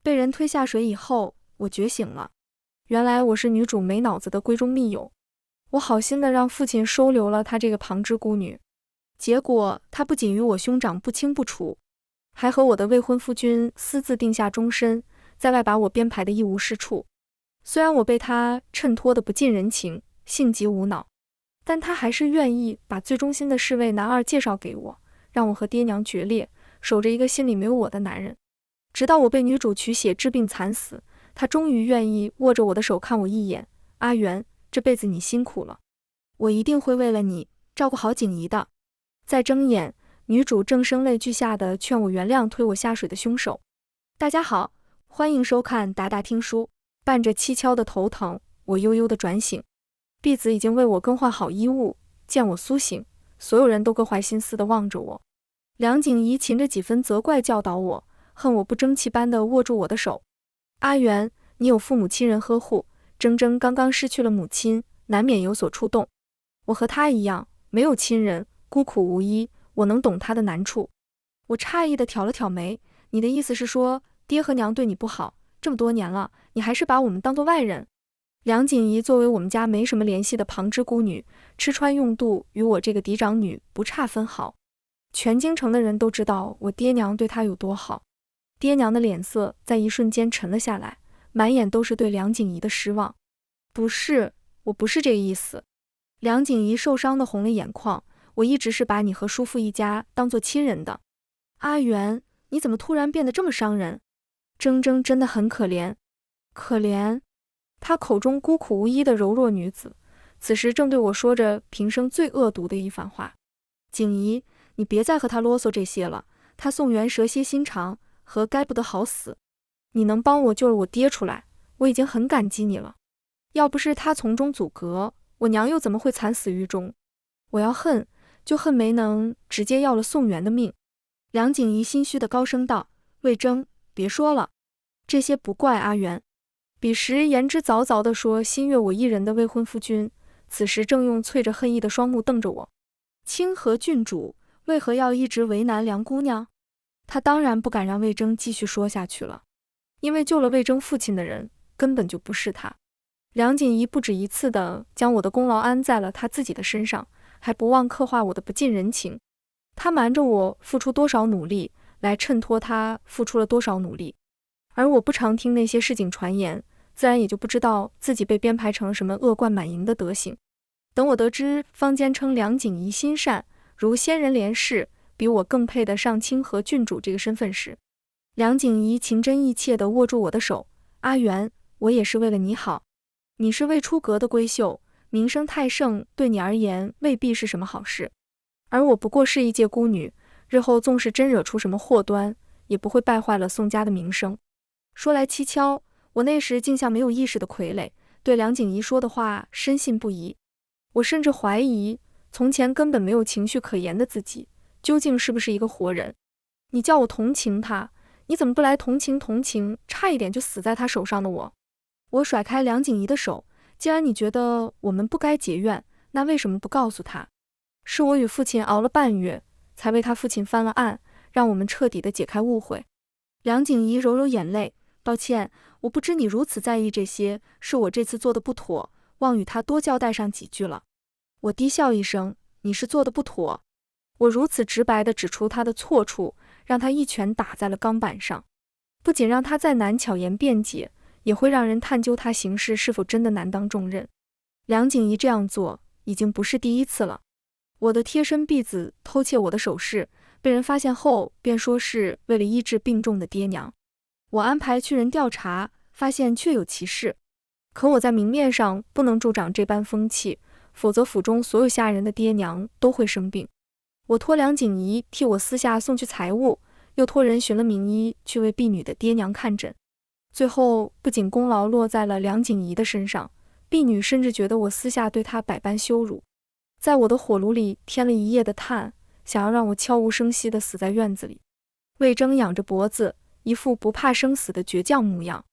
被人推下水以后，我觉醒了，原来我是女主没脑子的闺中密友。我好心的让父亲收留了她这个旁支孤女，结果她不仅与我兄长不清不楚，还和我的未婚夫君私自定下终身，在外把我编排的一无是处。虽然我被他衬托的不近人情，性急无脑，但他还是愿意把最忠心的侍卫男二介绍给我，让我和爹娘决裂，守着一个心里没有我的男人。直到我被女主取血治病惨死，他终于愿意握着我的手看我一眼。阿元，这辈子你辛苦了，我一定会为了你照顾好景怡的。再睁眼，女主正声泪俱下的劝我原谅推我下水的凶手。大家好，欢迎收看达达听书。伴着蹊跷的头疼，我悠悠的转醒。婢子已经为我更换好衣物，见我苏醒，所有人都各怀心思的望着我。梁景怡噙着几分责怪教导我，恨我不争气般的握住我的手。阿元，你有父母亲人呵护，铮铮刚刚失去了母亲，难免有所触动。我和他一样，没有亲人，孤苦无依，我能懂他的难处。我诧异的挑了挑眉，你的意思是说，爹和娘对你不好，这么多年了，你还是把我们当作外人？梁锦怡作为我们家没什么联系的旁支孤女，吃穿用度与我这个嫡长女不差分毫。全京城的人都知道我爹娘对她有多好。爹娘的脸色在一瞬间沉了下来，满眼都是对梁锦怡的失望。不是，我不是这个意思。梁锦怡受伤的红了眼眶，我一直是把你和叔父一家当作亲人的。阿元，你怎么突然变得这么伤人？铮铮真的很可怜。可怜？她口中孤苦无依的柔弱女子，此时正对我说着平生最恶毒的一番话。景怡，你别再和他啰嗦这些了，他宋元蛇蝎心肠，和该不得好死。你能帮我救了我爹出来，我已经很感激你了。要不是他从中阻隔，我娘又怎么会惨死狱中？我要恨，就恨没能直接要了宋元的命。梁景怡心虚的高声道：魏征，别说了，这些不怪阿元。彼时言之凿凿地说心悦我一人的未婚夫君，此时正用淬着恨意的双目瞪着我。清河郡主为何要一直为难梁姑娘？他当然不敢让魏征继续说下去了，因为救了魏征父亲的人根本就不是他。梁锦怡不止一次地将我的功劳安在了他自己的身上，还不忘刻画我的不近人情。他瞒着我付出多少努力，来衬托他付出了多少努力。而我不常听那些市井传言，自然也就不知道自己被编排成了什么恶贯满盈的德行。等我得知坊间称梁锦怡心善，如仙人怜视，比我更配得上清河郡主这个身份时，梁锦怡情真意切地握住我的手。阿元，我也是为了你好。你是未出阁的闺秀，名声太盛对你而言未必是什么好事，而我不过是一介孤女，日后纵是真惹出什么祸端，也不会败坏了宋家的名声。说来蹊跷，我那时竟像没有意识的傀儡，对梁锦怡说的话深信不疑。我甚至怀疑，从前根本没有情绪可言的自己，究竟是不是一个活人？你叫我同情他，你怎么不来同情同情差一点就死在他手上的我？我甩开梁锦怡的手，既然你觉得我们不该结怨，那为什么不告诉他？是我与父亲熬了半月，才为他父亲翻了案，让我们彻底的解开误会。梁锦怡揉揉眼泪，抱歉，我不知你如此在意这些，是我这次做的不妥，忘与他多交代上几句了。我低笑一声，你是做的不妥？我如此直白地指出他的错处，让他一拳打在了钢板上，不仅让他再难巧言辩解，也会让人探究他行事是否真的难当重任。梁锦怡这样做已经不是第一次了。我的贴身婢子偷窃我的首饰，被人发现后便说是为了医治病重的爹娘。我安排去人调查，发现确有其事。可我在明面上不能助长这般风气，否则府中所有下人的爹娘都会生病。我托梁锦怡替我私下送去财物，又托人寻了名医去为婢女的爹娘看诊。最后不仅功劳落在了梁锦怡的身上，婢女甚至觉得我私下对她百般羞辱，在我的火炉里添了一夜的炭，想要让我悄无声息地死在院子里。魏征仰着脖子，一副不怕生死的倔强模样。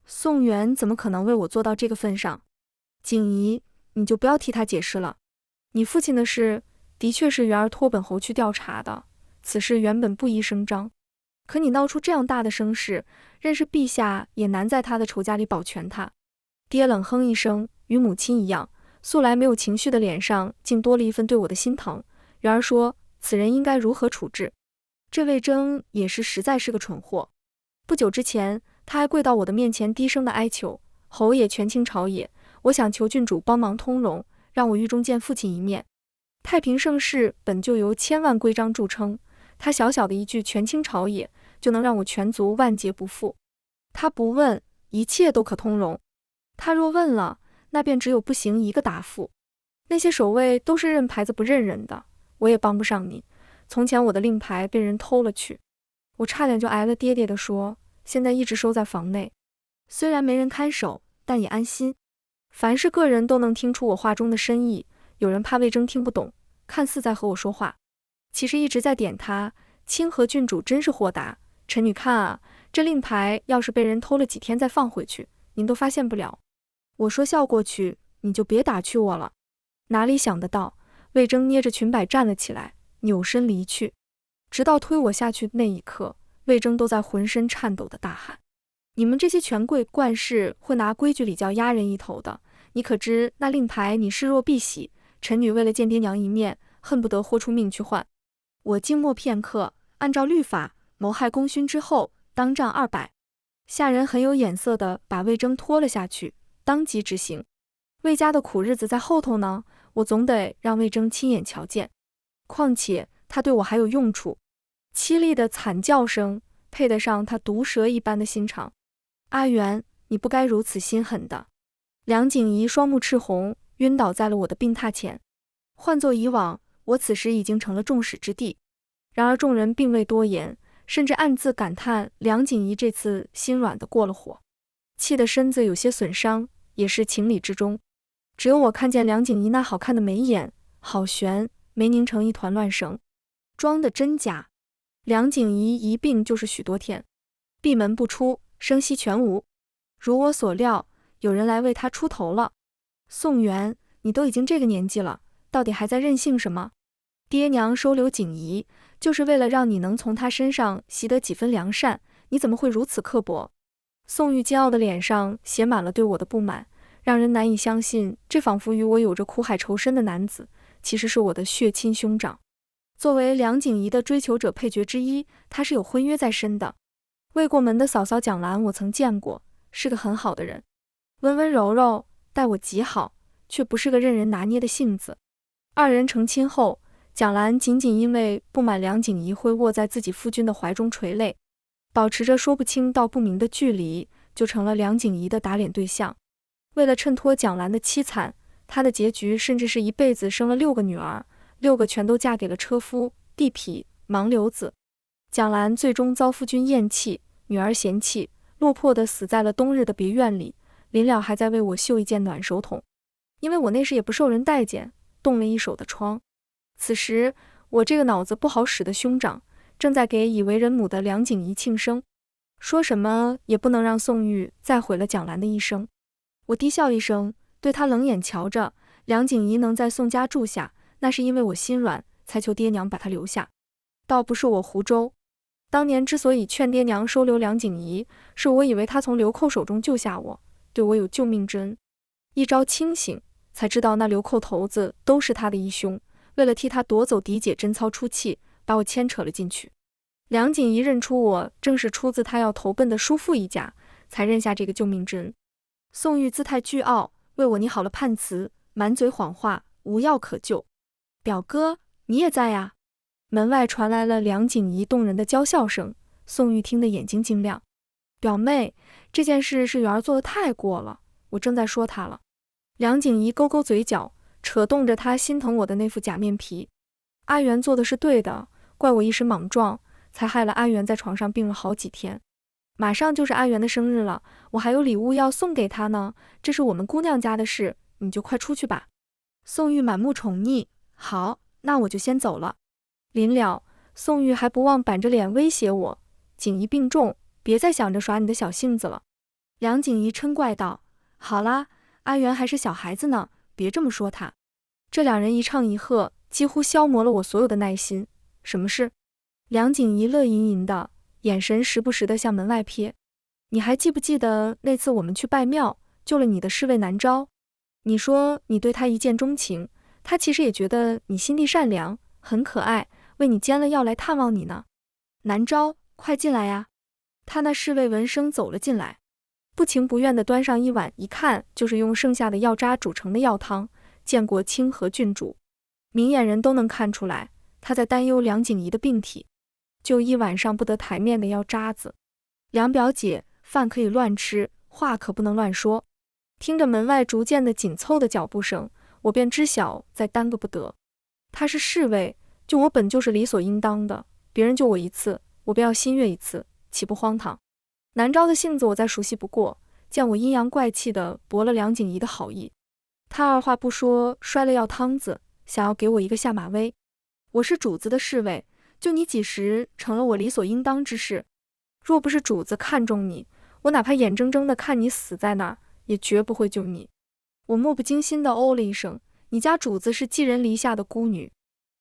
宋元怎么可能为我做到这个份上？锦怡，你就不要替他解释了。你父亲的事的确是元儿托本侯去调查的，此事原本不宜声张。可你闹出这样大的声势，认识陛下也难在他的仇家里保全他。爹冷哼一声，与母亲一样，素来没有情绪的脸上竟多了一份对我的心疼。然而说，此人应该如何处置？这魏征也是实在是个蠢货。不久之前，他还跪到我的面前低声的哀求：“侯爷权倾朝野，我想求郡主帮忙通融，让我狱中见父亲一面。”太平盛世本就由千万规章著称，他小小的一句权倾朝野，就能让我全族万劫不复。他不问，一切都可通融；他若问了，那便只有不行一个答复。那些守卫都是认牌子不认人的，我也帮不上你。从前我的令牌被人偷了去，我差点就挨了爹爹的说，现在一直收在房内。虽然没人看守，但也安心。凡是个人都能听出我话中的深意，有人怕魏征听不懂，看似在和我说话，其实一直在点他。清河郡主真是豁达，臣女看啊，这令牌要是被人偷了几天再放回去，您都发现不了。我说笑过去，你就别打趣我了。哪里想得到，魏征捏着裙摆站了起来，扭身离去。直到推我下去那一刻，魏征都在浑身颤抖地大喊：“你们这些权贵惯是会拿规矩礼教压人一头的，你可知那令牌你视若敝屣？臣女为了见爹娘一面，恨不得豁出命去换。”我静默片刻，按照律法，谋害功勋之后，当杖200。下人很有眼色地把魏征拖了下去，当即执行。魏家的苦日子在后头呢，我总得让魏征亲眼瞧见。况且他对我还有用处。凄厉的惨叫声配得上他毒蛇一般的心肠。阿元，你不该如此心狠的。梁景怡双目赤红，晕倒在了我的病榻前。换作以往，我此时已经成了众矢之的。然而众人并未多言，甚至暗自感叹梁景怡这次心软的过了火，气得身子有些损伤，也是情理之中。只有我看见梁景怡那好看的眉眼，好悬，没拧成一团乱绳。装的真假？梁景怡一病就是许多天，闭门不出，声息全无。如我所料，有人来为他出头了。宋元，你都已经这个年纪了，到底还在任性什么？爹娘收留景怡，就是为了让你能从他身上习得几分良善，你怎么会如此刻薄？宋玉煎熬的脸上写满了对我的不满，让人难以相信，这仿佛与我有着苦海仇深的男子，其实是我的血亲兄长。作为梁景怡的追求者配角之一，他是有婚约在身的。未过门的嫂嫂蒋兰我曾见过，是个很好的人，温温柔柔，待我极好，却不是个任人拿捏的性子。二人成亲后，蒋兰仅仅因为不满梁景怡会卧在自己夫君的怀中垂泪，保持着说不清道不明的距离，就成了梁景怡的打脸对象。为了衬托蒋兰的凄惨，她的结局甚至是一辈子生了6个女儿，6个全都嫁给了车夫、地痞、盲流子。蒋兰最终遭夫君厌弃，女儿嫌弃，落魄地死在了冬日的别院里，临了还在为我绣一件暖手桶，因为我那时也不受人待见，冻了一手的疮。此时我这个脑子不好使的兄长正在给已为人母的梁景怡庆生，说什么也不能让宋玉再毁了蒋兰的一生。我低笑一声，对他冷眼瞧着。梁景怡能在宋家住下，那是因为我心软，才求爹娘把她留下，倒不是我胡诌。当年之所以劝爹娘收留梁景怡，是我以为她从流寇手中救下我，对我有救命之恩。一朝清醒，才知道那流寇头子都是他的义兄，为了替他夺走嫡姐贞操出气，把我牵扯了进去。梁景怡认出我正是出自他要投奔的叔父一家，才认下这个救命之恩。宋玉姿态倨傲，为我拟好了判词，满嘴谎话，无药可救。表哥，你也在呀？门外传来了梁景怡动人的娇笑声，宋玉听得眼睛晶亮。表妹，这件事是元儿做得太过了，我正在说她了。梁景怡勾勾嘴角，扯动着她心疼我的那副假面皮。阿元做的是对的，怪我一时莽撞，才害了阿元在床上病了好几天。马上就是阿元的生日了，我还有礼物要送给他呢，这是我们姑娘家的事，你就快出去吧。宋玉满目宠溺，好，那我就先走了。临了，宋玉还不忘板着脸威胁我，景怡病重，别再想着耍你的小性子了。梁景怡嗔怪道，好啦，阿元还是小孩子呢，别这么说他。这两人一唱一和，几乎消磨了我所有的耐心。什么事？梁景怡乐吟吟的，眼神时不时地向门外瞥。你还记不记得那次我们去拜庙，救了你的侍卫南昭？你说你对他一见钟情，他其实也觉得你心地善良，很可爱，为你煎了药来探望你呢。南昭，快进来呀！他那侍卫闻声走了进来，不情不愿地端上一碗，一看就是用剩下的药渣煮成的药汤。见过清河郡主，明眼人都能看出来，他在担忧梁景怡的病体，就一碗上不得台面的药渣子。梁表姐，饭可以乱吃，话可不能乱说。听着门外逐渐的紧凑的脚步声，我便知晓再耽搁不得。他是侍卫，救我本就是理所应当的，别人救我一次，我便要心悦一次，岂不荒唐？南昭的性子我再熟悉不过，见我阴阳怪气的驳了梁景怡的好意，他二话不说摔了药汤子，想要给我一个下马威。我是主子的侍卫，救你几时成了我理所应当之事？若不是主子看中你，我哪怕眼睁睁的看你死在那儿，也绝不会救你。我漠不经心的哦了一声，你家主子是寄人篱下的孤女，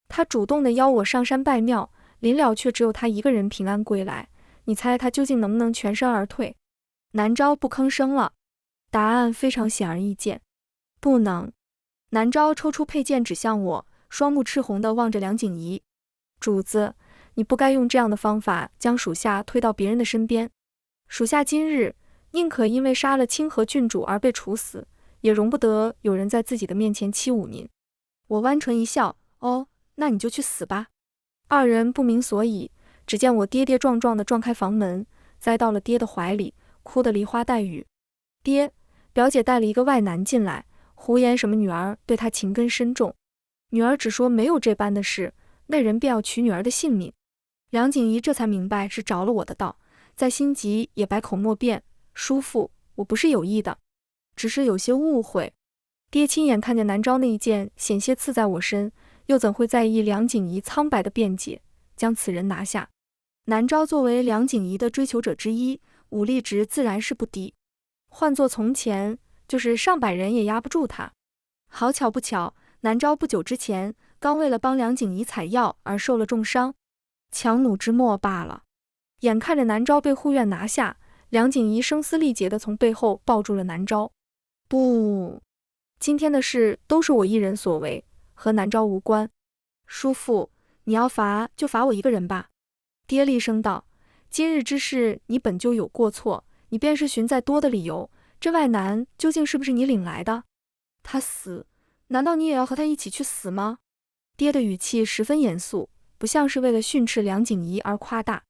她主动的邀我上山拜庙，临了却只有她一个人平安归来，你猜她究竟能不能全身而退？南昭不吭声了，答案非常显而易见，不能。南昭抽出佩剑指向我，双目赤红的望着梁景怡，主子，你不该用这样的方法将属下推到别人的身边。属下今日宁可因为杀了清河郡主而被处死，也容不得有人在自己的面前欺侮您。我弯唇一笑，哦，那你就去死吧。二人不明所以，只见我跌跌撞撞地撞开房门，栽到了爹的怀里，哭得梨花带雨。爹，表姐带了一个外男进来，胡言什么女儿对他情根深重，女儿只说没有这般的事，那人便要取女儿的性命。梁景怡这才明白是着了我的道，在心急也百口莫辩，叔父，我不是有意的，只是有些误会。爹亲眼看见南昭那一剑险些刺在我身，又怎会在意梁景怡苍白的辩解，将此人拿下。南昭作为梁景怡的追求者之一，武力值自然是不低，换作从前，就是上百人也压不住他。好巧不巧，南昭不久之前刚为了帮梁景怡采药而受了重伤，强弩之末罢了。眼看着南昭被护院拿下，梁景怡声嘶力竭地从背后抱住了南昭。不，今天的事都是我一人所为，和南昭无关。叔父，你要罚就罚我一个人吧。爹厉声道，今日之事你本就有过错，你便是寻再多的理由，这外男究竟是不是你领来的？他死，难道你也要和他一起去死吗？爹的语气十分严肃，不像是为了训斥梁景怡而夸大。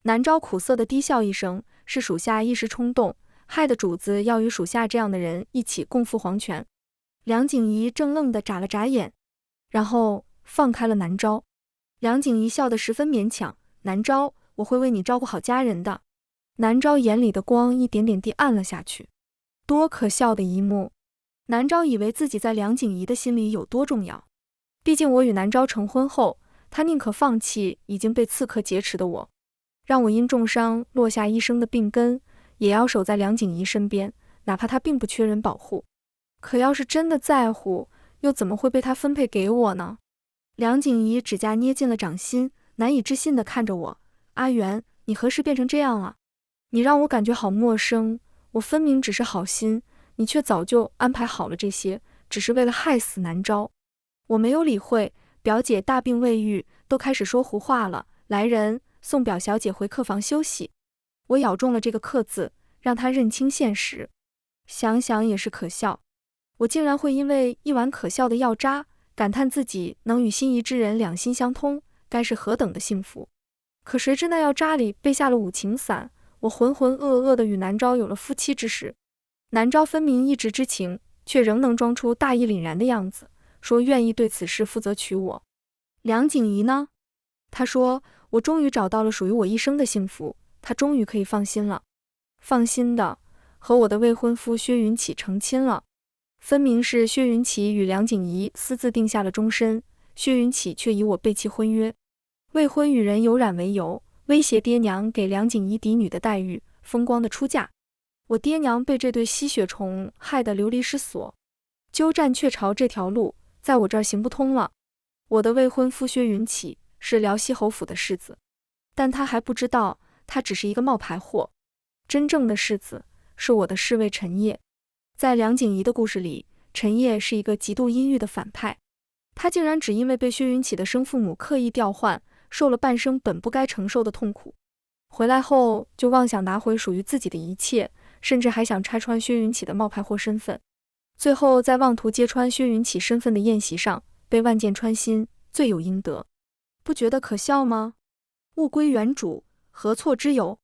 南昭苦涩地低笑一声，是属下一时冲动，害得主子要与属下这样的人一起共赴黄泉。梁景怡怔愣地眨了眨眼，然后放开了南昭。梁景怡笑得十分勉强，南昭，我会为你照顾好家人的。南昭眼里的光一点点地暗了下去，多可笑的一幕。南昭以为自己在梁景怡的心里有多重要，毕竟我与南昭成婚后，他宁可放弃已经被刺客劫持的我，让我因重伤落下一生的病根，也要守在梁景怡身边，哪怕他并不缺人保护。可要是真的在乎，又怎么会被他分配给我呢？梁景怡指甲捏进了掌心，难以置信地看着我，阿元，你何时变成这样了？你让我感觉好陌生，我分明只是好心，你却早就安排好了这些，只是为了害死南昭。我没有理会，表姐大病未愈，都开始说胡话了。来人，送表小姐回客房休息。我咬中了这个客字，让她认清现实。想想也是可笑，我竟然会因为一碗可笑的药渣，感叹自己能与心仪之人两心相通，该是何等的幸福。可谁知那药渣里备下了五情散，我浑浑噩噩地与南昭有了夫妻之实。南昭分明一直知情，却仍能装出大义凛然的样子，说愿意对此事负责娶我。梁景怡呢？他说我终于找到了属于我一生的幸福，他终于可以放心了。放心的和我的未婚夫薛云起成亲了。分明是薛云起与梁景怡私自定下了终身，薛云起却以我背弃婚约，未婚与人有染为由，威胁爹娘给梁景怡嫡女的待遇，风光的出嫁。我爹娘被这对吸血虫害得流离失所，鸠占鹊巢这条路在我这儿行不通了。我的未婚夫薛云起是辽西侯府的世子，但他还不知道他只是一个冒牌货。真正的世子是我的侍卫陈烨。在梁景怡的故事里，陈烨是一个极度阴郁的反派，他竟然只因为被薛云起的生父母刻意调换，受了半生本不该承受的痛苦。回来后就妄想拿回属于自己的一切，甚至还想拆穿薛云起的冒牌货身份。最后在妄图揭穿薛云起身份的宴席上，被万箭穿心，罪有应得。不觉得可笑吗？物归原主，何错之有？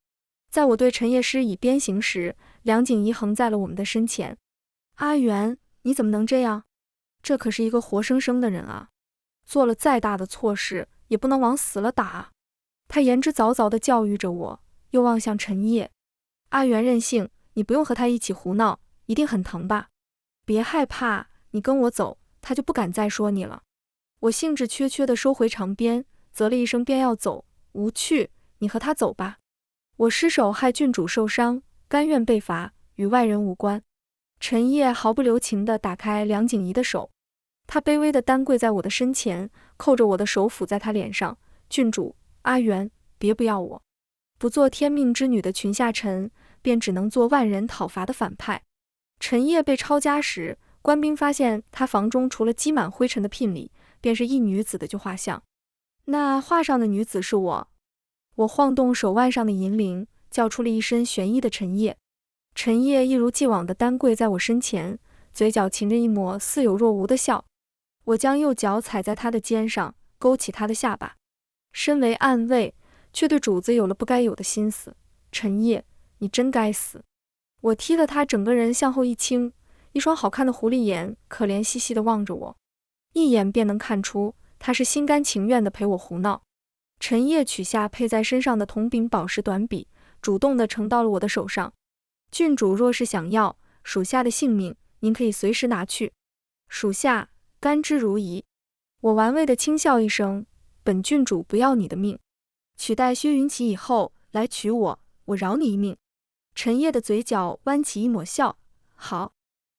在我对陈烨施以鞭刑时，梁景怡横在了我们的身前。阿元，你怎么能这样？这可是一个活生生的人啊，做了再大的错事，也不能往死了打。他言之凿凿地教育着我，又望向陈烨。阿元任性，你不用和他一起胡闹，一定很疼吧？别害怕，你跟我走，他就不敢再说你了。我兴致缺缺地收回长鞭，啧了一声便要走。无趣，你和他走吧。我失手害郡主受伤，甘愿被罚，与外人无关。陈烨毫不留情地打开梁景怡的手，他卑微地单跪在我的身前，扣着我的手抚在他脸上。郡主，阿元，别不要我。不做天命之女的群下臣，便只能做万人讨伐的反派。陈烨被抄家时，官兵发现他房中除了积满灰尘的聘礼，便是一女子的旧画像。那画上的女子是我。我晃动手腕上的银铃，叫出了一身玄衣的陈烨。陈烨一如既往地单跪在我身前，嘴角噙着一抹似有若无的笑。我将右脚踩在他的肩上，勾起他的下巴。身为暗卫，却对主子有了不该有的心思。陈烨，你真该死！我踢了他整个人向后一倾，一双好看的狐狸眼可怜兮兮地望着我，一眼便能看出他是心甘情愿地陪我胡闹。陈烨取下配在身上的铜柄宝石短笔，主动地呈到了我的手上。郡主若是想要属下的性命，您可以随时拿去。属下甘之如饴。我玩味地轻笑一声，本郡主不要你的命，取代薛云起以后来取我，我饶你一命。陈烨的嘴角弯起一抹笑，好，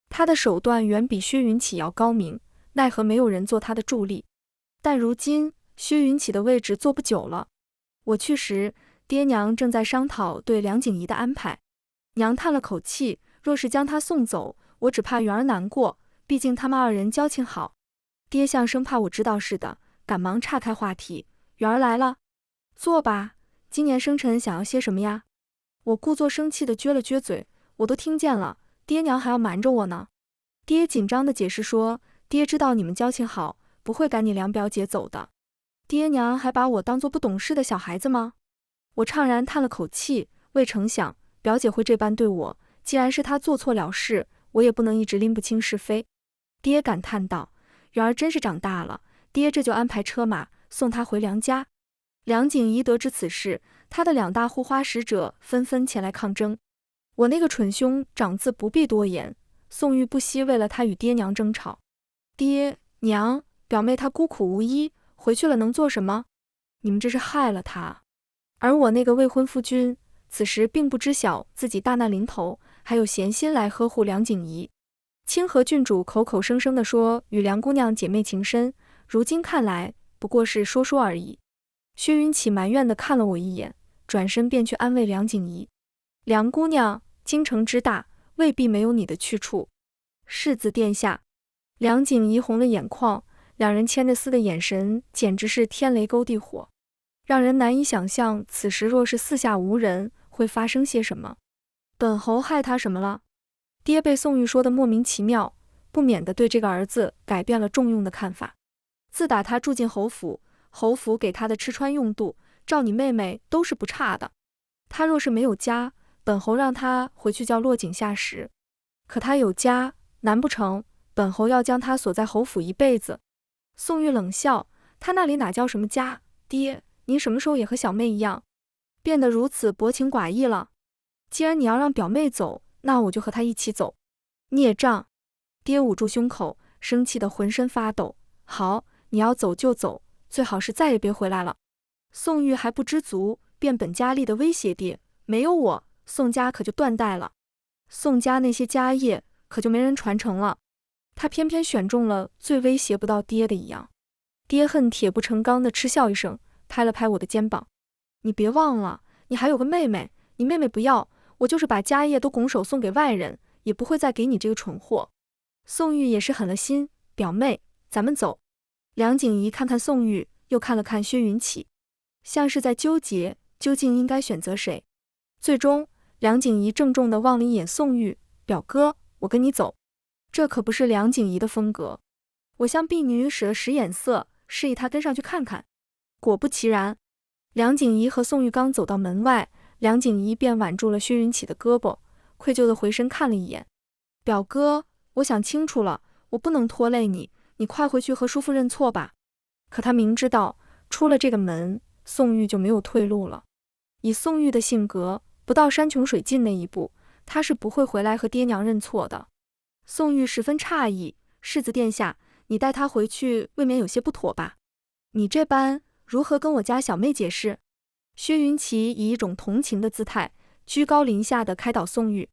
他的手段远比薛云起要高明，奈何没有人做他的助力。但如今薛云起的位置坐不久了。我去时，爹娘正在商讨对梁景怡的安排。娘叹了口气，若是将她送走，我只怕元儿难过，毕竟他们二人交情好。爹像生怕我知道似的，赶忙岔开话题，元儿来了，坐吧，今年生辰想要些什么呀？我故作生气地撅了撅嘴，我都听见了，爹娘还要瞒着我呢。爹紧张地解释说，爹知道你们交情好，不会赶你梁表姐走的。爹娘还把我当作不懂事的小孩子吗？我怅然叹了口气，未曾想表姐会这般对我，既然是她做错了事，我也不能一直拎不清是非。爹感叹道，元儿真是长大了，爹这就安排车马送她回娘家。梁景怡得知此事，他的两大护花使者纷纷前来抗争。我那个蠢兄长自不必多言，宋玉不惜为了他与爹娘争吵。爹娘，表妹她孤苦无依，回去了能做什么？你们这是害了她。而我那个未婚夫君，此时并不知晓自己大难临头，还有闲心来呵护梁景怡。清河郡主口口声声地说与梁姑娘姐妹情深，如今看来不过是说说而已。薛云起埋怨地看了我一眼，转身便去安慰梁景怡。梁姑娘，京城之大，未必没有你的去处。世子殿下。梁景怡红了眼眶，两人牵着丝的眼神简直是天雷勾地火，让人难以想象此时若是四下无人，会发生些什么。本侯害他什么了？爹被宋玉说的莫名其妙，不免地对这个儿子改变了重用的看法。自打他住进侯府，侯府给他的吃穿用度，照你妹妹都是不差的。他若是没有家，本侯让他回去叫落井下石；可他有家，难不成本侯要将他锁在侯府一辈子？宋玉冷笑，他那里哪叫什么家？爹，您什么时候也和小妹一样，变得如此薄情寡义了？既然你要让表妹走，那我就和她一起走。孽障！爹捂住胸口，生气得浑身发抖。好，你要走就走，最好是再也别回来了。宋玉还不知足，变本加厉地威胁爹，没有我，宋家可就断代了，宋家那些家业可就没人传承了。他偏偏选中了最威胁不到爹的一样。爹恨铁不成钢地嗤笑一声，拍了拍我的肩膀，你别忘了，你还有个妹妹，你妹妹不要，我就是把家业都拱手送给外人，也不会再给你这个蠢货。宋玉也是狠了心，表妹，咱们走。梁景怡看看宋玉，又看了看薛云起，像是在纠结究竟应该选择谁。最终，梁景怡郑重地望了一眼宋玉，表哥，我跟你走。这可不是梁景怡的风格。我向婢女使了使眼色，示意她跟上去看看。果不其然，梁景怡和宋玉刚走到门外，梁景怡便挽住了薛云起的胳膊，愧疚地回身看了一眼。表哥，我想清楚了，我不能拖累你，你快回去和叔父认错吧。可他明知道，出了这个门，宋玉就没有退路了。以宋玉的性格，不到山穷水尽那一步，他是不会回来和爹娘认错的。宋玉十分诧异，世子殿下，你带他回去未免有些不妥吧？你这般如何跟我家小妹解释？薛云起以一种同情的姿态，居高临下的开导宋玉。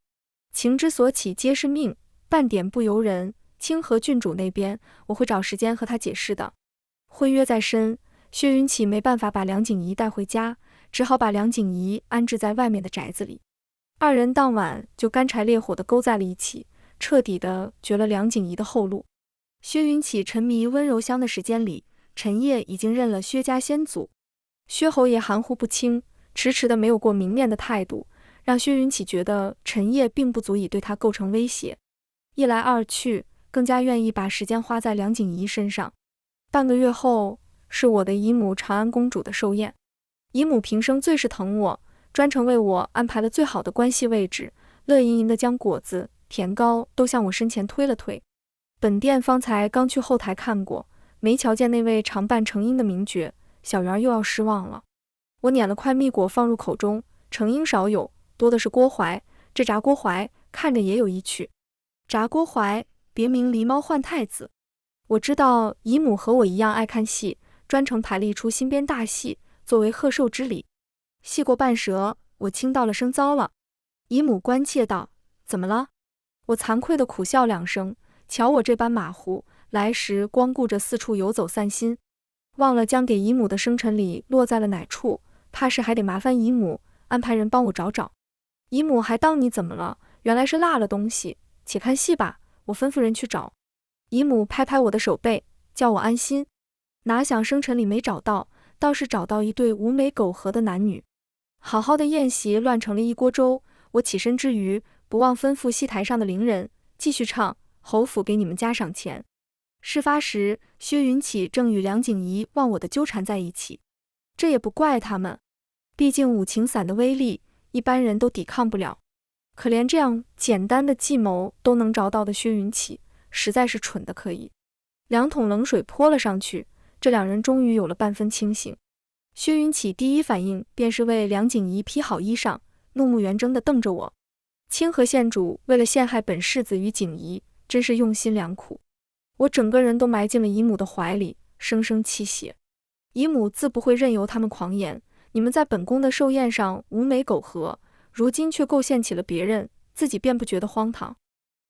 情之所起皆是命，半点不由人。清河郡主那边，我会找时间和他解释的。婚约在身，薛云起没办法把梁景怡带回家，只好把梁景怡安置在外面的宅子里。二人当晚就干柴烈火的勾在了一起，彻底的绝了梁景怡的后路。薛云起沉迷温柔乡的时间里，陈烨已经认了薛家先祖。薛侯爷含糊不清，迟迟的没有过明面的态度，让薛云起觉得陈烨并不足以对他构成威胁。一来二去，更加愿意把时间花在梁景怡身上。半个月后，是我的姨母长安公主的寿宴。姨母平生最是疼我，专程为我安排了最好的关系位置，乐盈盈的将果子、甜糕都向我身前推了推。本殿方才刚去后台看过，没瞧见那位常伴程英的名角，小媛又要失望了。我捻了块蜜果放入口中，程英少有，多的是郭槐，这炸郭槐看着也有意趣。炸郭槐别名狸猫换太子。我知道姨母和我一样爱看戏，专程排了一出新编大戏，作为贺寿之礼。戏过半折，我听到了声糟了。姨母关切道：怎么了？我惭愧地苦笑两声，瞧我这般马虎，来时光顾着四处游走散心，忘了将给姨母的生辰礼落在了哪处，怕是还得麻烦姨母安排人帮我找找。姨母还当你怎么了？原来是落了东西，且看戏吧，我吩咐人去找。姨母拍拍我的手背，叫我安心。哪想生辰礼没找到，倒是找到一对无媒苟合的男女。好好的宴席乱成了一锅粥。我起身之余，不忘吩咐戏台上的伶人继续唱：侯府给你们加赏钱。事发时，薛云起正与梁景怡忘我的纠缠在一起。这也不怪他们，毕竟五行伞的威力，一般人都抵抗不了。可连这样简单的计谋都能着到的薛云起，实在是蠢得可以。2桶冷水泼了上去，这两人终于有了半分清醒。薛云起第一反应便是为梁景怡披好衣裳，怒目圆睁地瞪着我。清河县主为了陷害本世子与景怡，真是用心良苦。我整个人都埋进了姨母的怀里，生生泣血。姨母自不会任由他们狂言，你们在本宫的寿宴上无媒苟合，如今却构陷起了别人，自己便不觉得荒唐。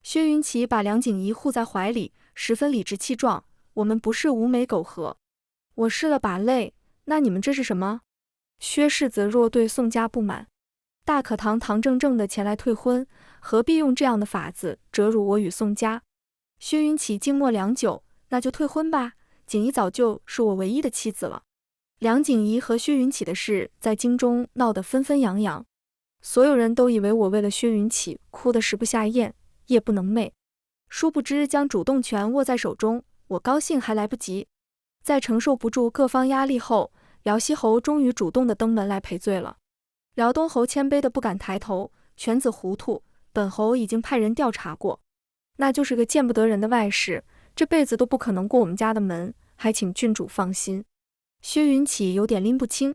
薛云起把梁景怡护在怀里，十分理直气壮：我们不是无媒苟合。我拭了把泪，那你们这是什么？薛世子若对宋家不满，大可堂堂正正的前来退婚，何必用这样的法子折辱我与宋家？薛云起静默良久，那就退婚吧，景怡早就是我唯一的妻子了。梁景怡和薛云起的事在京中闹得纷纷扬扬，所有人都以为我为了薛云起哭得食不下咽，夜不能寐。殊不知将主动权握在手中，我高兴还来不及。在承受不住各方压力后，辽西侯终于主动地登门来赔罪了。辽东侯谦卑的不敢抬头，犬子糊涂，本侯已经派人调查过，那就是个见不得人的外室，这辈子都不可能过我们家的门，还请郡主放心。薛云起有点拎不清，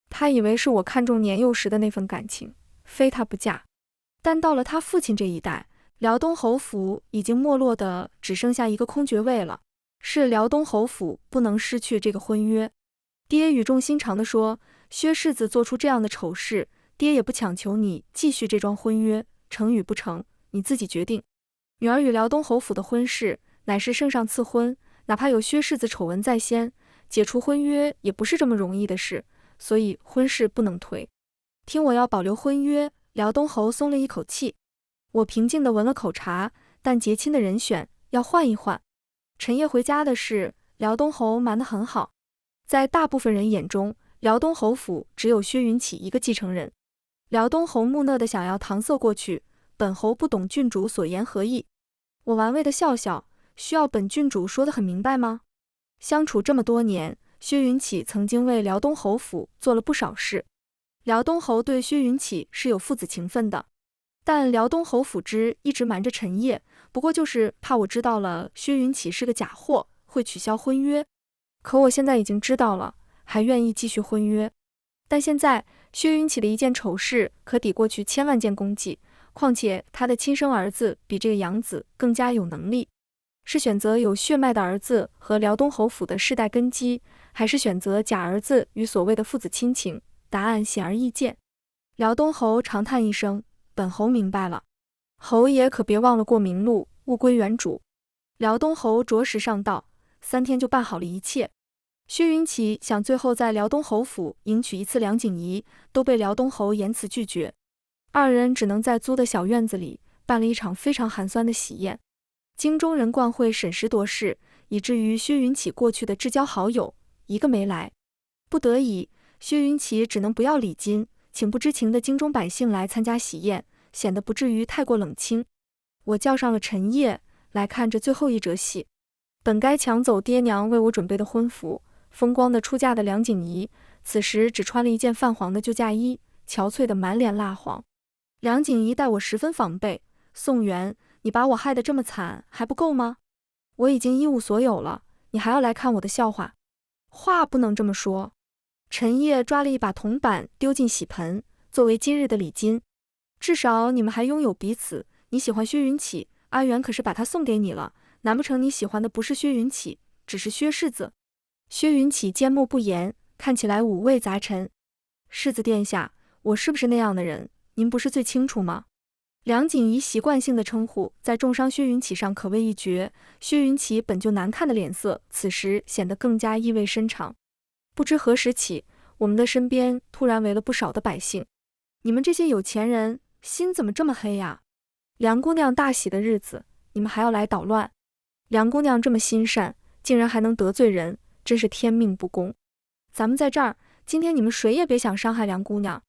他以为是我看中年幼时的那份感情，非他不嫁。但到了他父亲这一代，辽东侯府已经没落的只剩下一个空爵位了，是辽东侯府不能失去这个婚约。爹语重心长地说，薛世子做出这样的丑事，爹也不强求你继续这桩婚约，成与不成，你自己决定。女儿与辽东侯府的婚事，乃是圣上赐婚，哪怕有薛世子丑闻在先，解除婚约也不是这么容易的事，所以婚事不能推。听我要保留婚约，辽东侯松了一口气。我平静地闻了口茶，但结亲的人选要换一换。陈烨回家的事，辽东侯瞒得很好。在大部分人眼中，辽东侯府只有薛云起一个继承人。辽东侯木讷地想要搪塞过去，本侯不懂郡主所言何意。我玩味地笑笑，需要本郡主说得很明白吗？相处这么多年，薛云起曾经为辽东侯府做了不少事。辽东侯对薛云起是有父子情分的，但辽东侯府之一直瞒着陈烨，不过就是怕我知道了薛云起是个假货，会取消婚约。可我现在已经知道了，还愿意继续婚约。但现在薛云起的一件丑事可抵过去1000万件功绩，况且他的亲生儿子比这个养子更加有能力。是选择有血脉的儿子和辽东侯府的世代根基，还是选择假儿子与所谓的父子亲情？答案显而易见。辽东侯长叹一声，本侯明白了。侯爷可别忘了过明路，物归原主。辽东侯着实上道，3天就办好了一切。薛云起想最后在辽东侯府迎娶一次梁景仪，都被辽东侯严词拒绝。二人只能在租的小院子里办了一场非常寒酸的喜宴。京中人惯会审时度势，以至于薛云起过去的至交好友一个没来。不得已，薛云起只能不要礼金，请不知情的京中百姓来参加喜宴，显得不至于太过冷清。我叫上了陈烨来看这最后一折戏。本该抢走爹娘为我准备的婚服，风光的出嫁的梁景仪，此时只穿了一件泛黄的旧嫁衣，憔悴的满脸蜡黄。梁景仪待我十分防备，宋元，你把我害得这么惨还不够吗？我已经一无所有了，你还要来看我的笑话？话不能这么说。陈烨抓了一把铜板丢进洗盆，作为今日的礼金。至少你们还拥有彼此，你喜欢薛云起，阿元可是把他送给你了，难不成你喜欢的不是薛云起，只是薛世子？薛云起缄默不言，看起来五味杂陈。世子殿下，我是不是那样的人，您不是最清楚吗？梁景仪习惯性的称呼，在重伤薛云起上可谓一绝。薛云起本就难看的脸色，此时显得更加意味深长。不知何时起，我们的身边突然围了不少的百姓。你们这些有钱人，心怎么这么黑呀？梁姑娘大喜的日子，你们还要来捣乱？梁姑娘这么心善，竟然还能得罪人，真是天命不公。咱们在这儿，今天你们谁也别想伤害梁姑娘。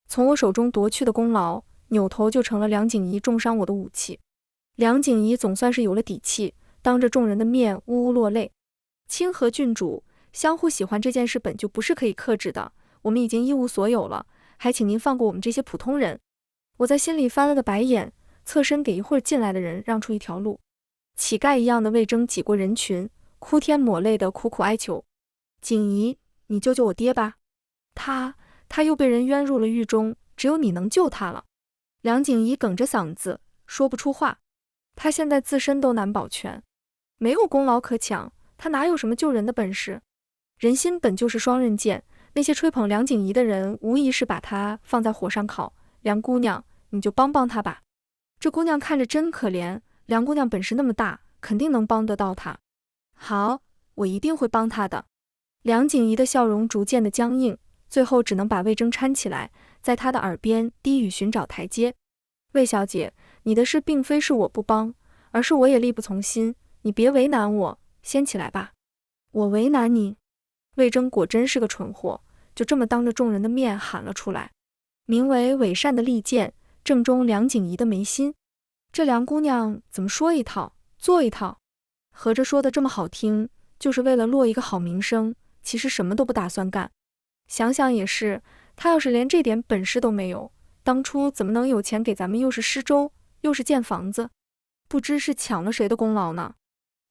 从我手中夺去的功劳，扭头就成了梁景仪重伤我的武器。梁景仪总算是有了底气，当着众人的面呜呜落泪。清河郡主，相互喜欢这件事本就不是可以克制的，我们已经一无所有了，还请您放过我们这些普通人。我在心里翻了个白眼，侧身给一会儿进来的人让出一条路。乞丐一样的魏征挤过人群，哭天抹泪的苦苦哀求：景仪，你救救我爹吧，他又被人冤入了狱中，只有你能救他了。梁景仪哽着嗓子说不出话，他现在自身都难保全，没有功劳可抢，他哪有什么救人的本事？人心本就是双刃剑，那些吹捧梁景仪的人无疑是把他放在火上烤。梁姑娘，你就帮帮他吧，这姑娘看着真可怜，梁姑娘本事那么大，肯定能帮得到她。好，我一定会帮她的。梁景仪的笑容逐渐的僵硬，最后只能把魏征搀起来，在他的耳边低语寻找台阶。魏小姐，你的事并非是我不帮，而是我也力不从心，你别为难我，先起来吧。我为难你？魏征果真是个蠢货，就这么当着众人的面喊了出来。名为伪善的利剑，正中梁景仪的眉心。这梁姑娘怎么说一套做一套，合着说的这么好听，就是为了落一个好名声，其实什么都不打算干。想想也是，她要是连这点本事都没有，当初怎么能有钱给咱们又是施粥又是建房子？不知是抢了谁的功劳呢？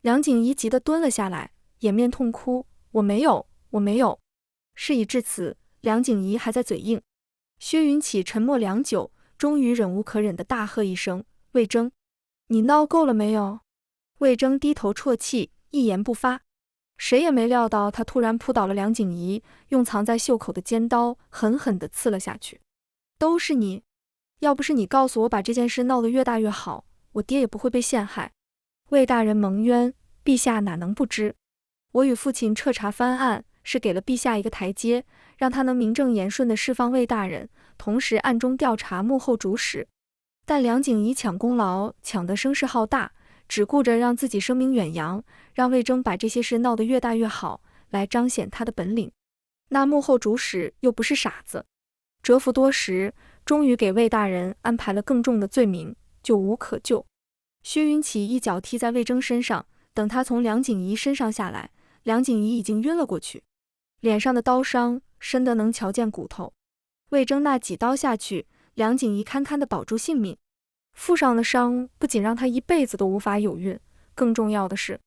梁景仪急得蹲了下来，掩面痛哭：我没有。事已至此，梁景仪还在嘴硬。薛云起沉默良久，终于忍无可忍地大喝一声：魏征，你闹够了没有？魏征低头啜泣，一言不发。谁也没料到他突然扑倒了梁景仪，用藏在袖口的尖刀狠狠地刺了下去。都是你，要不是你告诉我把这件事闹得越大越好，我爹也不会被陷害。魏大人蒙冤，陛下哪能不知？我与父亲彻查翻案，是给了陛下一个台阶，让他能名正言顺地释放魏大人，同时暗中调查幕后主使。但梁景仪抢功劳抢得声势浩大，只顾着让自己声名远扬，让魏征把这些事闹得越大越好，来彰显他的本领。那幕后主使又不是傻子，蛰伏多时，终于给魏大人安排了更重的罪名，救无可救。薛云起一脚踢在魏征身上，等他从梁景仪身上下来，梁景仪已经晕了过去，脸上的刀伤深得能瞧见骨头。魏征那几刀下去，梁景仪堪堪地保住性命。负上的伤不仅让他一辈子都无法有孕，更重要的是，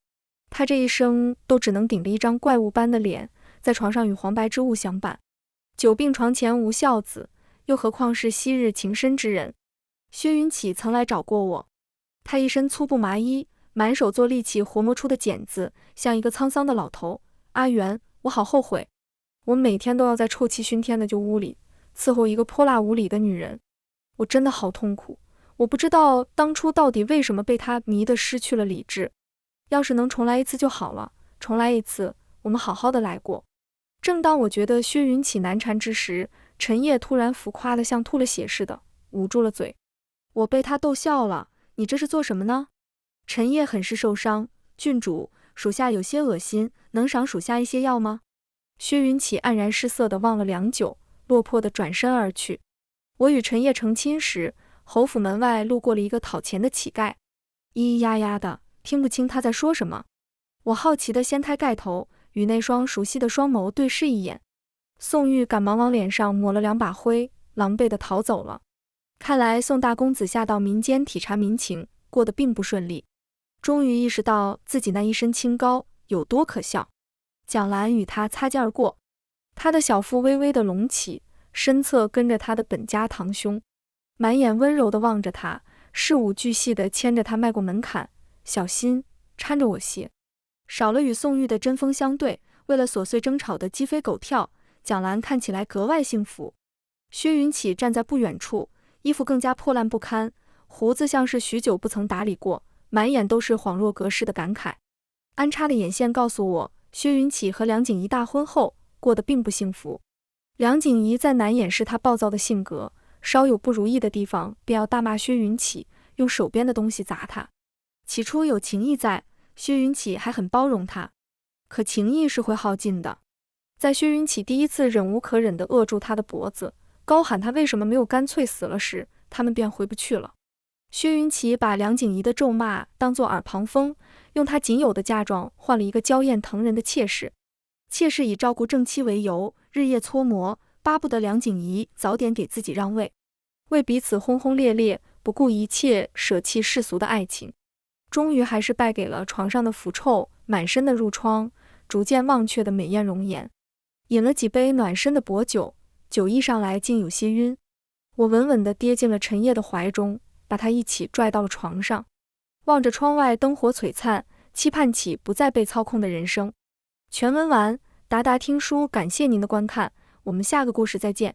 他这一生都只能顶着一张怪物般的脸，在床上与黄白之物相伴。久病床前无孝子，又何况是昔日情深之人。薛云起曾来找过我，他一身粗布麻衣，满手做力气活磨出的茧子，像一个沧桑的老头。阿元，我好后悔，我每天都要在臭气熏天的旧屋里伺候一个泼辣无礼的女人，我真的好痛苦。我不知道当初到底为什么被他迷得失去了理智。要是能重来一次就好了，重来一次，我们好好的来过。正当我觉得薛云起难缠之时，陈烨突然浮夸的像吐了血似的，捂住了嘴。我被他逗笑了，你这是做什么呢？陈烨很是受伤，郡主，属下有些恶心，能赏属下一些药吗？薛云起黯然失色的望了良久，落魄的转身而去。我与陈烨成亲时，侯府门外路过了一个讨钱的乞丐，咿咿呀呀的，听不清他在说什么。我好奇的掀开盖头，与那双熟悉的双眸对视一眼。宋玉赶忙往脸上抹了2把灰，狼狈的逃走了。看来宋大公子下到民间体察民情，过得并不顺利。终于意识到自己那一身清高有多可笑。蒋兰与他擦肩而过，他的小腹微微的隆起，身侧跟着他的本家堂兄，满眼温柔地望着他，事无巨细地牵着他迈过门槛，小心搀着我些。少了与宋玉的针锋相对，为了琐碎争吵的鸡飞狗跳，蒋兰看起来格外幸福。薛云起站在不远处，衣服更加破烂不堪，胡子像是许久不曾打理过，满眼都是恍若隔世的感慨。安插的眼线告诉我，薛云起和梁景仪大婚后过得并不幸福。梁景仪再难掩饰她暴躁的性格，稍有不如意的地方便要大骂薛云起，用手边的东西砸他。起初有情义在，薛云起还很包容他，可情义是会耗尽的。在薛云起第一次忍无可忍地扼住他的脖子，高喊他为什么没有干脆死了时，他们便回不去了。薛云起把梁景仪的咒骂当作耳旁风，用他仅有的嫁妆换了一个娇艳疼人的妾室。妾室以照顾正妻为由，日夜搓磨，巴不得梁景仪早点给自己让位，为彼此轰轰烈烈，不顾一切舍弃世俗的爱情。终于还是败给了床上的腐臭、满身的褥疮、逐渐忘却的美艳容颜。饮了几杯暖身的薄酒，酒意上来竟有些晕。我稳稳地跌进了陈烨的怀中，把他一起拽到了床上，望着窗外灯火璀璨，期盼起不再被操控的人生。全文完，达达听书感谢您的观看，我们下个故事再见。